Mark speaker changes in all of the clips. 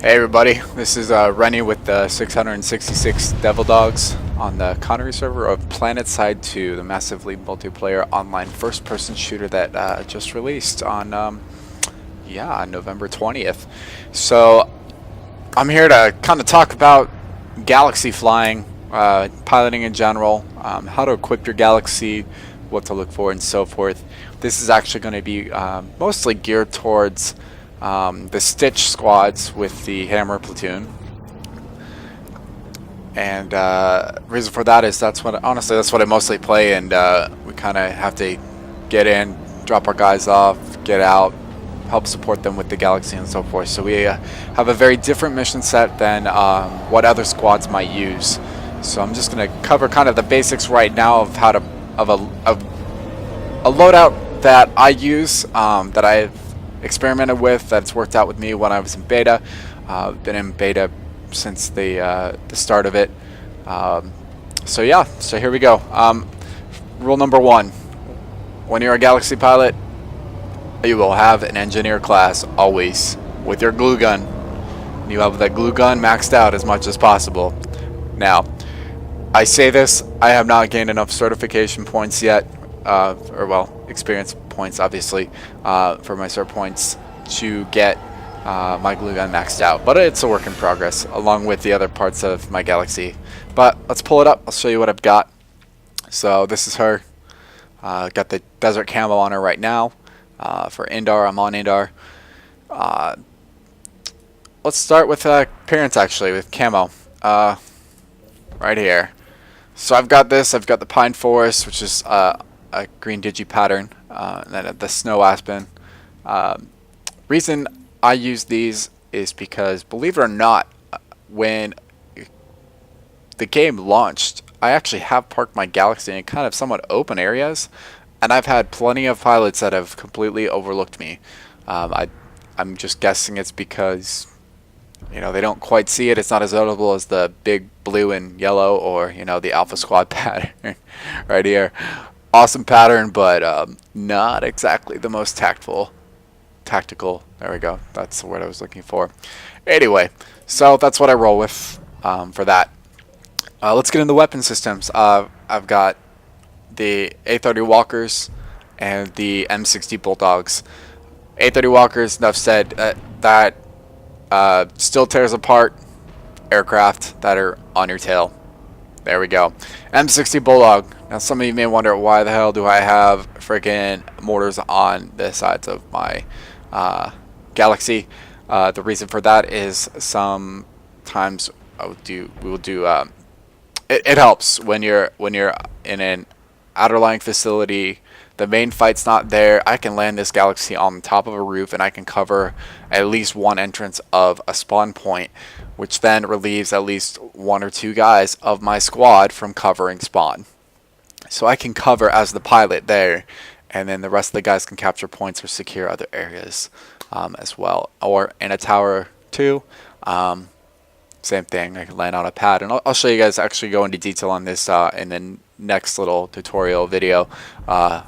Speaker 1: Hey everybody, this is Rennie with the 666 DevilDogs on the Connery server of Planetside 2, the massively multiplayer online first-person shooter that just released on, on November 20th. So I'm here to kind of talk about galaxy flying, piloting in general, how to equip your galaxy, what to look for, and so forth. This is actually going to be mostly geared towards the Stitch squads with the Hammer platoon, and reason for that is honestly that's what I mostly play, and we kind of have to get in, drop our guys off, get out, help support them with the galaxy and so forth. So we have a very different mission set than what other squads might use. So I'm just going to cover kind of the basics right now of how to a loadout that I use, that I've experimented with, that's worked out with me when I was in beta. Been in beta since the start of it. So yeah, so here we go. Rule number 1: when you're a galaxy pilot, you will have an engineer class always with your glue gun. You have that glue gun maxed out as much as possible. Now, I say this, I have not gained enough certification points yet, experience points obviously, for my cert points to get my glue gun maxed out, but it's a work in progress along with the other parts of my galaxy. But let's pull it up, I'll show you what I've got. So this is her. Got the desert camo on her right now. For Indar, I'm on Indar. Let's start with appearance, actually, with camo. Right here. So I've got the pine forest, which is a green digi pattern, and then the snow aspen. Reason I use these is because, believe it or not, when the game launched, I actually have parked my galaxy in kind of somewhat open areas, and I've had plenty of pilots that have completely overlooked me. I'm just guessing it's because, they don't quite see it. It's not as notable as the big blue and yellow, or the Alpha Squad pattern right here. Awesome pattern, but not exactly the most tactical. There we go. That's the word I was looking for. Anyway, so that's what I roll with for that. Let's get into weapon systems. I've got the A30 Walkers and the M60 Bulldogs. A30 Walkers, enough said, that still tears apart aircraft that are on your tail. There we go. M60 Bulldog. Now some of you may wonder, why the hell do I have freaking mortars on the sides of my galaxy? The reason for that is sometimes we will do it helps when you're in an outer lying facility. The main fight's not there. I can land this galaxy on the top of a roof, and I can cover at least one entrance of a spawn point, which then relieves at least 1 or 2 guys of my squad from covering spawn. So I can cover as the pilot there, and then the rest of the guys can capture points or secure other areas as well. Or in a tower too, same thing. I can land on a pad, and I'll show you guys, actually go into detail on this in the next little tutorial video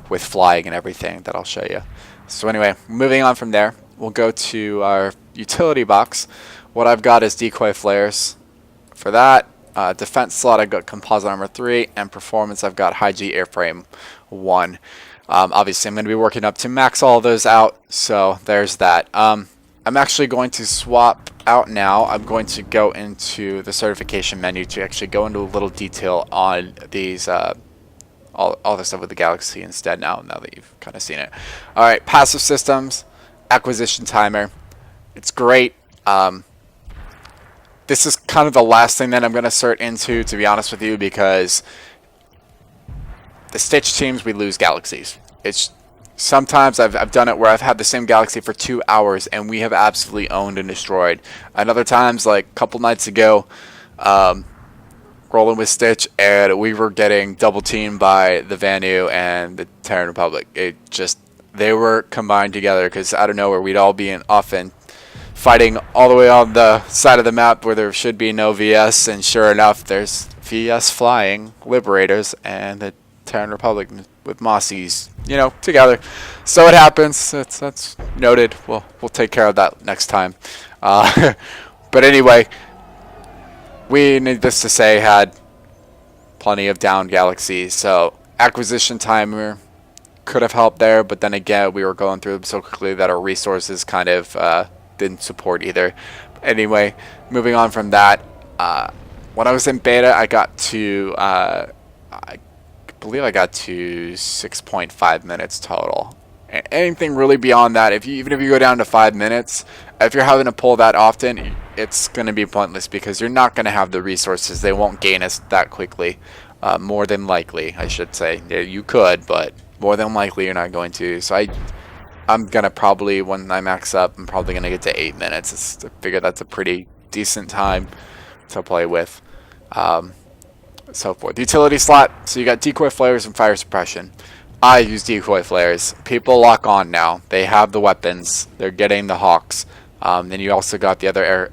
Speaker 1: with flying and everything that I'll show you. So anyway, moving on from there, we'll go to our utility box. What I've got is decoy flares. For that, defense slot, I've got composite armor 3, and performance, I've got high G airframe 1. Obviously, I'm going to be working up to max all those out, so there's that. I'm actually going to swap out now. I'm going to go into the certification menu to actually go into a little detail on these, all the stuff with the galaxy instead now that you've kind of seen it. Alright, passive systems, acquisition timer. It's great. This is kind of the last thing that I'm going to cert into, to be honest with you, because the Stitch teams, we lose galaxies. Sometimes I've done it where I've had the same galaxy for 2 hours and we have absolutely owned and destroyed. And other times, like a couple nights ago, rolling with Stitch, and we were getting double teamed by the Vanu and the Terran Republic. They were combined together, because out of nowhere we'd all be often fighting all the way on the side of the map where there should be no VS, and sure enough, there's VS flying Liberators and the Terran Republic with Mossies, together. So it happens. That's noted. We'll take care of that next time. But anyway, we, needless to say, had plenty of down galaxies, so acquisition timer could have helped there, but then again, we were going through them so quickly that our resources kind of didn't support either. Anyway, moving on from that, when I was in beta, I got to, I believe I got to 6.5 minutes total. Anything really beyond that, even if you go down to 5 minutes, if you're having to pull that often, it's going to be pointless because you're not going to have the resources. They won't gain us that quickly. More than likely, I should say. Yeah, you could, but more than likely you're not going to. So I'm going to probably, when I max up, I'm probably going to get to 8 minutes. I figure that's a pretty decent time to play with. So forth. Utility slot, so you got decoy flares and fire suppression. I use decoy flares. People lock on now. They have the weapons. They're getting the Hawks. Then you also got the other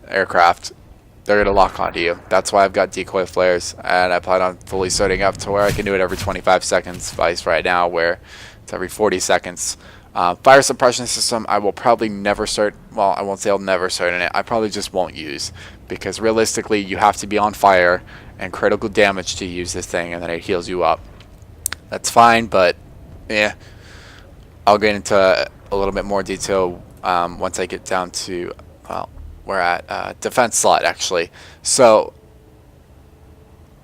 Speaker 1: aircraft. They're going to lock onto you. That's why I've got decoy flares, and I plan on fully starting up to where I can do it every 25 seconds, vice right now where it's every 40 seconds. Fire suppression system, I will probably never start, well, I won't say I'll never start in it. I probably just won't use, because realistically you have to be on fire and critical damage to use this thing, and then it heals you up. That's fine, but yeah, I'll get into a little bit more detail once I get down to, well, we're at defense slot actually. So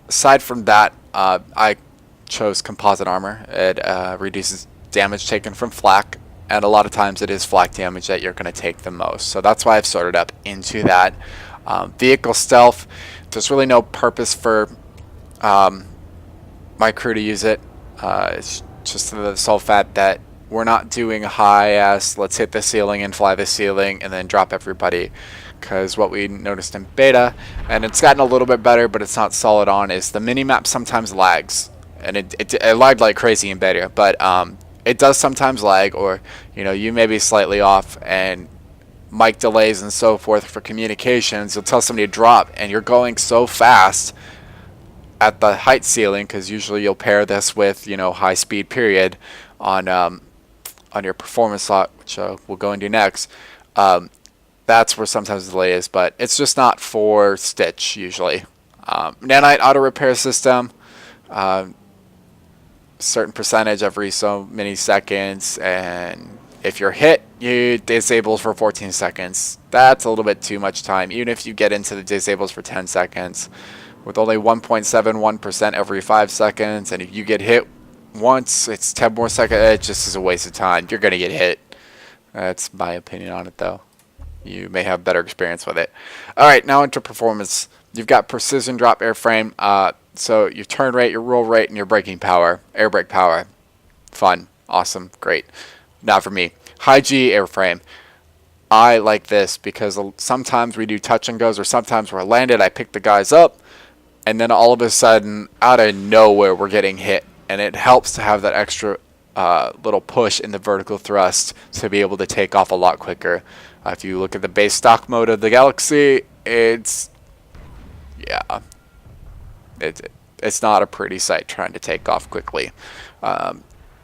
Speaker 1: aside from that, I chose composite armor. It reduces damage taken from flak, and a lot of times it is flak damage that you're going to take the most. So that's why I've sorted up into that. Vehicle stealth, there's really no purpose for my crew to use it. It's just the sole fact that we're not doing a high ass let's hit the ceiling and fly the ceiling and then drop everybody, because what we noticed in beta, and it's gotten a little bit better but it's not solid on, is the minimap sometimes lags, and it lagged like crazy in beta, but it does sometimes lag, or you may be slightly off and mic delays and so forth for communications. You'll tell somebody to drop and you're going so fast at the height ceiling, because usually you'll pair this with high speed period on your performance slot, which we'll go into next. That's where sometimes the delay is, but it's just not for Stitch usually. Nanite auto repair system, certain percentage every so many seconds, and if you're hit, you disables for 14 seconds. That's a little bit too much time, even if you get into the disables for 10 seconds. With only 1.71% every 5 seconds, and if you get hit once, it's 10 more seconds. It just is a waste of time. You're going to get hit. That's my opinion on it, though. You may have better experience with it. Alright, now into performance. You've got precision drop airframe. So your turn rate, your roll rate, and your braking power. Air brake power. Fun. Awesome. Great. Not for me. High G airframe. I like this because sometimes we do touch and goes, or sometimes we're landed, I pick the guys up, and then all of a sudden, out of nowhere, we're getting hit. And it helps to have that extra little push in the vertical thrust to be able to take off a lot quicker. If you look at the base stock mode of the Galaxy, it's not a pretty sight trying to take off quickly.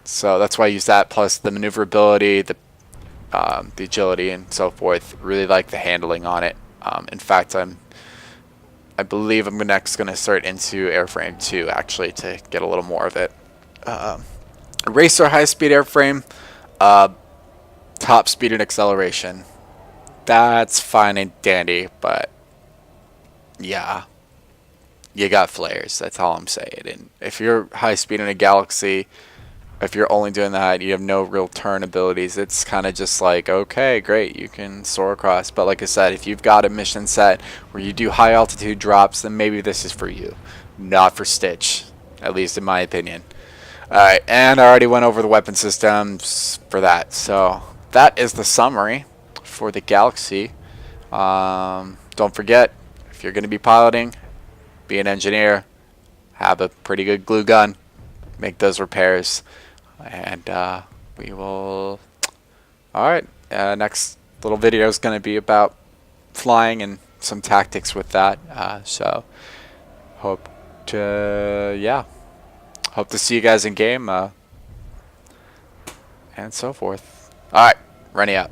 Speaker 1: So that's why I use that, plus the maneuverability, the agility, and so forth. Really like the handling on it. In fact, I believe I'm next going to start into airframe 2 actually to get a little more of it. Racer high-speed airframe, top speed and acceleration. That's fine and dandy, but yeah, you got flares. That's all I'm saying. And if you're high speed in a Galaxy, if you're only doing that, you have no real turn abilities. It's kind of just like, okay, great, you can soar across. But like I said, if you've got a mission set where you do high altitude drops, then maybe this is for you. Not for Stitch, at least in my opinion. Alright, and I already went over the weapon systems for that. So that is the summary for the Galaxy. Don't forget, if you're going to be piloting, be an engineer, have a pretty good glue gun, make those repairs, and we will... Alright, next little video is going to be about flying and some tactics with that. So hope to see you guys in game and so forth. Alright, Rennie out.